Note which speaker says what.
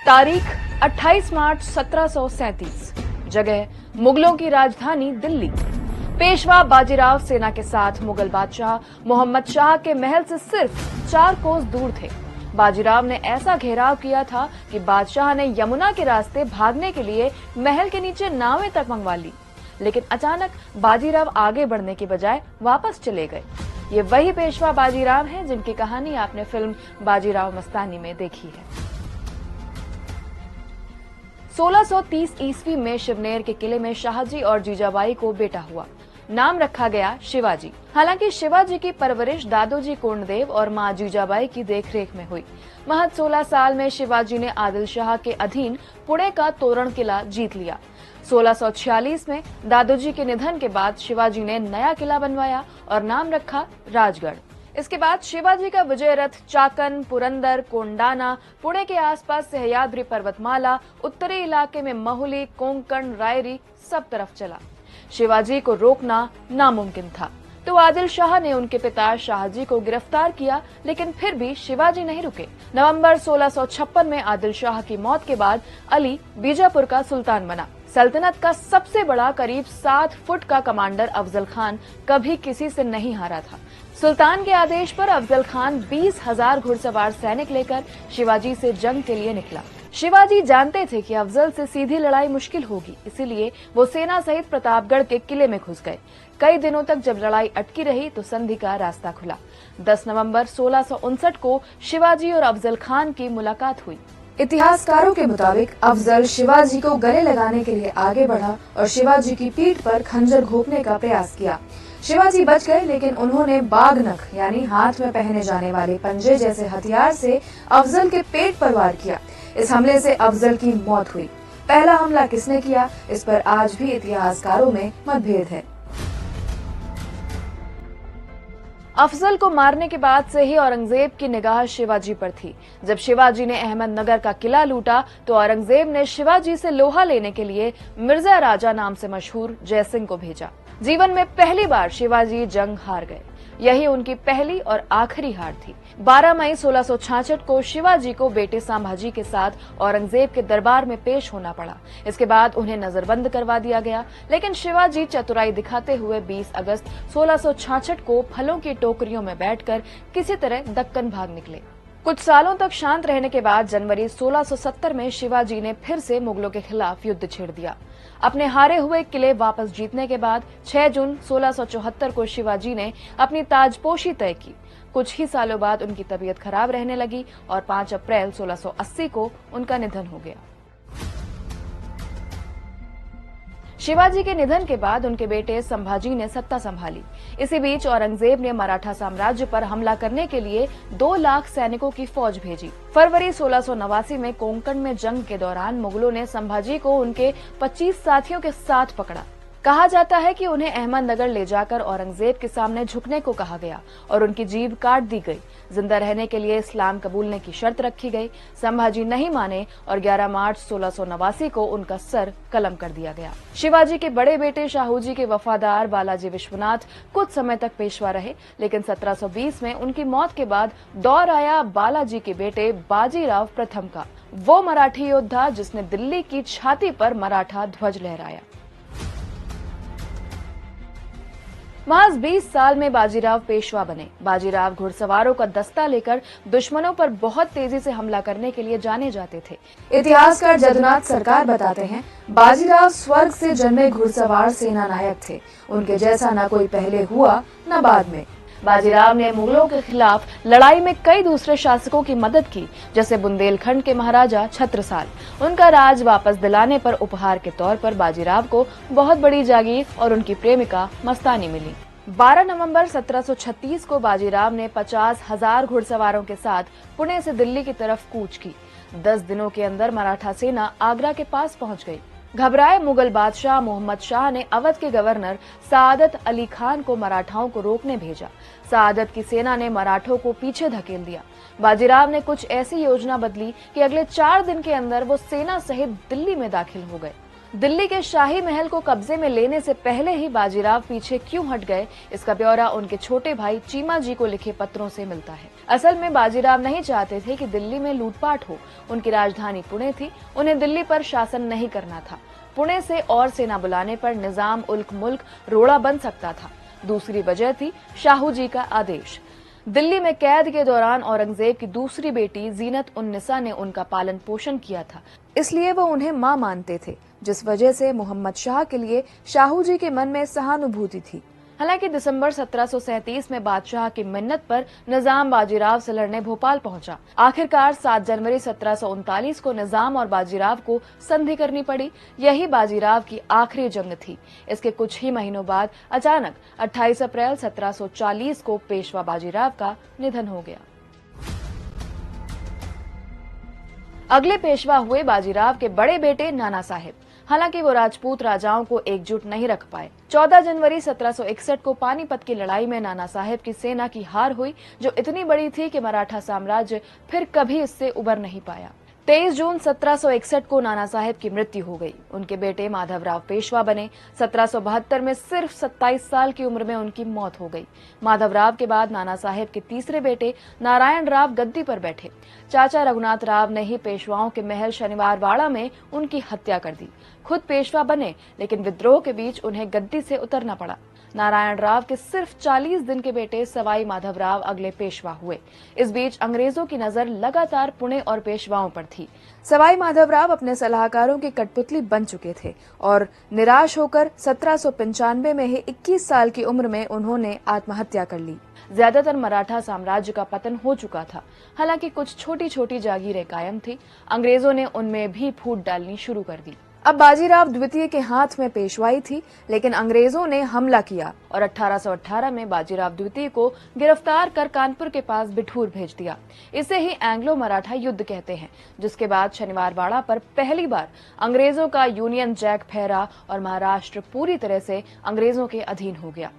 Speaker 1: तारीख 28 मार्च 1737। जगह मुगलों की राजधानी दिल्ली। पेशवा बाजीराव सेना के साथ मुगल बादशाह मोहम्मद शाह के महल से सिर्फ 4 कोस दूर थे। बाजीराव ने ऐसा घेराव किया था कि बादशाह ने यमुना के रास्ते भागने के लिए महल के नीचे नावें तक मंगवा ली, लेकिन अचानक बाजीराव आगे बढ़ने के बजाय वापस चले गए। ये वही पेशवा बाजीराव हैं जिनकी कहानी आपने फिल्म बाजीराव मस्तानी में देखी है। 1630 ईस्वी में शिवनेर के किले में शाहजी और जीजाबाई को बेटा हुआ। नाम रखा गया शिवाजी। हालांकि शिवाजी की परवरिश दादोजी कोंडदेव और मां जीजाबाई की देखरेख में हुई। महज 16 साल में शिवाजी ने आदिल शाह के अधीन पुणे का तोरण किला जीत लिया। 1646 में दादोजी के निधन के बाद शिवाजी ने नया किला बनवाया और नाम रखा राजगढ़। इसके बाद शिवाजी का विजय रथ चाकन, पुरंदर, कोंडाना, पुणे के आसपास सह्याद्री पर्वतमाला, उत्तरी इलाके में महुली, कोंकण, रायरी सब तरफ चला। शिवाजी को रोकना नामुमकिन था, तो आदिल शाह ने उनके पिता शाहजी को गिरफ्तार किया, लेकिन फिर भी शिवाजी नहीं रुके। नवंबर 1656 में आदिल शाह की मौत के बाद अली बीजापुर का सुल्तान बना। सल्तनत का सबसे बड़ा करीब 7 फुट का कमांडर अफजल खान कभी किसी से नहीं हारा था। सुल्तान के आदेश पर अफजल खान 20,000 घुड़सवार सैनिक लेकर शिवाजी से जंग के लिए निकला। शिवाजी जानते थे कि अफजल से सीधी लड़ाई मुश्किल होगी, इसीलिए वो सेना सहित प्रतापगढ़ के किले में घुस गए। कई दिनों तक जब लड़ाई अटकी रही तो संधि का रास्ता खुला। 10 नवंबर 1659 को शिवाजी और अफजल खान की मुलाकात हुई। इतिहासकारों के मुताबिक अफजल शिवाजी को गले लगाने के लिए आगे बढ़ा और शिवाजी की पीठ पर खंजर घोंपने का प्रयास किया। शिवाजी बच गए, लेकिन उन्होंने बाघनख यानी हाथ में पहने जाने वाले पंजे जैसे हथियार से अफजल के पेट पर वार किया। इस हमले से अफजल की मौत हुई। पहला हमला किसने किया, इस पर आज भी इतिहासकारों में मतभेद है। अफजल को मारने के बाद से ही औरंगजेब की निगाह शिवाजी पर थी। जब शिवाजी ने अहमदनगर का किला लूटा तो औरंगजेब ने शिवाजी से लोहा लेने के लिए मिर्जा राजा नाम से मशहूर जयसिंह को भेजा। जीवन में पहली बार शिवाजी जंग हार गए। यही उनकी पहली और आखिरी हार थी। 12 मई 1666 को शिवाजी को बेटे संभाजी के साथ औरंगजेब के दरबार में पेश होना पड़ा। इसके बाद उन्हें नजरबंद करवा दिया गया, लेकिन शिवाजी चतुराई दिखाते हुए 20 अगस्त 1666 को फलों की टोकरियों में बैठकर किसी तरह दक्कन भाग निकले। कुछ सालों तक शांत रहने के बाद जनवरी 1670 में शिवाजी ने फिर से मुगलों के खिलाफ युद्ध छेड़ दिया। अपने हारे हुए किले वापस जीतने के बाद 6 जून 1674 को शिवाजी ने अपनी ताजपोशी तय की। कुछ ही सालों बाद उनकी तबीयत खराब रहने लगी और 5 अप्रैल 1680 को उनका निधन हो गया। शिवाजी के निधन के बाद उनके बेटे संभाजी ने सत्ता संभाली। इसी बीच औरंगजेब ने मराठा साम्राज्य पर हमला करने के लिए 2 लाख सैनिकों की फौज भेजी। फरवरी 1689 में कोंकण में जंग के दौरान मुगलों ने संभाजी को उनके 25 साथियों के साथ पकड़ा। कहा जाता है कि उन्हें अहमदनगर ले जाकर औरंगजेब के सामने झुकने को कहा गया और उनकी जीभ काट दी गई। जिंदा रहने के लिए इस्लाम कबूलने की शर्त रखी गई। संभाजी नहीं माने और 11 मार्च 1689 को उनका सर कलम कर दिया गया। शिवाजी के बड़े बेटे शाहूजी के वफादार बालाजी विश्वनाथ कुछ समय तक पेशवा रहे, लेकिन 1720 में उनकी मौत के बाद दौर आया बालाजी के बेटे बाजीराव प्रथम का, वो मराठी योद्धा जिसने दिल्ली की छाती पर मराठा ध्वज लहराया। महज 20 साल में बाजीराव पेशवा बने। बाजीराव घुड़सवारों का दस्ता लेकर दुश्मनों पर बहुत तेजी से हमला करने के लिए जाने जाते थे। इतिहासकार जदुनाथ सरकार बताते हैं, बाजीराव स्वर्ग से जन्मे घुड़सवार सेना नायक थे। उनके जैसा न कोई पहले हुआ न बाद में। बाजीराव ने मुगलों के खिलाफ लड़ाई में कई दूसरे शासकों की मदद की, जैसे बुंदेलखंड के महाराजा छत्रसाल। उनका राज वापस दिलाने पर उपहार के तौर पर बाजीराव को बहुत बड़ी जागीर और उनकी प्रेमिका मस्तानी मिली। 12 नवंबर 1736 को बाजीराव ने 50,000 घुड़सवारों के साथ पुणे से दिल्ली की तरफ कूच की। 10 दिनों के अंदर मराठा सेना आगरा के पास पहुंच गई। घबराए मुगल बादशाह मोहम्मद शाह ने अवध के गवर्नर सादत अली खान को मराठाओं को रोकने भेजा। सादत की सेना ने मराठों को पीछे धकेल दिया। बाजीराव ने कुछ ऐसी योजना बदली कि अगले 4 दिन के अंदर वो सेना सहित दिल्ली में दाखिल हो गए। दिल्ली के शाही महल को कब्जे में लेने से पहले ही बाजीराव पीछे क्यों हट गए, इसका ब्यौरा उनके छोटे भाई चीमा जी को लिखे पत्रों से मिलता है। असल में बाजीराव नहीं चाहते थे कि दिल्ली में लूटपाट हो। उनकी राजधानी पुणे थी, उन्हें दिल्ली पर शासन नहीं करना था। पुणे से और सेना बुलाने पर निजाम उल्क मुल्क रोड़ा बन सकता था। दूसरी वजह थी शाहू जी का आदेश। दिल्ली में कैद के दौरान औरंगजेब की दूसरी बेटी जीनत उन निसा ने उनका पालन पोषण किया था, इसलिए वो उन्हें मां मानते थे, जिस वजह से मोहम्मद शाह के लिए शाहू जी के मन में सहानुभूति थी। हालांकि दिसंबर 1737 में बादशाह की मिन्नत पर निजाम बाजीराव से लड़ने भोपाल पहुंचा। आखिरकार 7 जनवरी 1739 को निजाम और बाजीराव को संधि करनी पड़ी। यही बाजीराव की आखिरी जंग थी। इसके कुछ ही महीनों बाद अचानक 28 अप्रैल 1740 को पेशवा बाजीराव का निधन हो गया। अगले पेशवा हुए बाजीराव के बड़े बेटे नाना साहेब। हालांकि वो राजपूत राजाओं को एकजुट नहीं रख पाए। 14 जनवरी 1761 को पानीपत की लड़ाई में नाना साहेब की सेना की हार हुई, जो इतनी बड़ी थी कि मराठा साम्राज्य फिर कभी इससे उबर नहीं पाया। 23 जून 1761 को नाना साहेब की मृत्यु हो गई। उनके बेटे माधवराव पेशवा बने। 1772 में सिर्फ 27 साल की उम्र में उनकी मौत हो गई। माधवराव के बाद नाना साहेब के तीसरे बेटे नारायण राव गद्दी पर बैठे। चाचा रघुनाथ राव ने ही पेशवाओं के महल शनिवार वाड़ा में उनकी हत्या कर दी। खुद पेशवा बने, लेकिन विद्रोह के बीच उन्हें गद्दी से उतरना पड़ा। नारायण राव के सिर्फ 40 दिन के बेटे सवाई माधवराव अगले पेशवा हुए। इस बीच अंग्रेजों की नजर लगातार पुणे और पेशवाओं पर थी। सवाई माधवराव अपने सलाहकारों की कठपुतली बन चुके थे और निराश होकर 1795 में ही 21 साल की उम्र में उन्होंने आत्महत्या कर ली। ज्यादातर मराठा साम्राज्य का पतन हो चुका था। हालांकि कुछ छोटी छोटी जागीरें कायम थी। अंग्रेजों ने उनमें भी फूट डालनी शुरू कर दी। अब बाजीराव द्वितीय के हाथ में पेशवाई थी, लेकिन अंग्रेजों ने हमला किया और 1818 में बाजीराव द्वितीय को गिरफ्तार कर कानपुर के पास बिठूर भेज दिया। इसे ही एंग्लो मराठा युद्ध कहते हैं, जिसके बाद शनिवार वाड़ा पर पहली बार अंग्रेजों का यूनियन जैक फहरा और महाराष्ट्र पूरी तरह से अंग्रेजों के अधीन हो गया।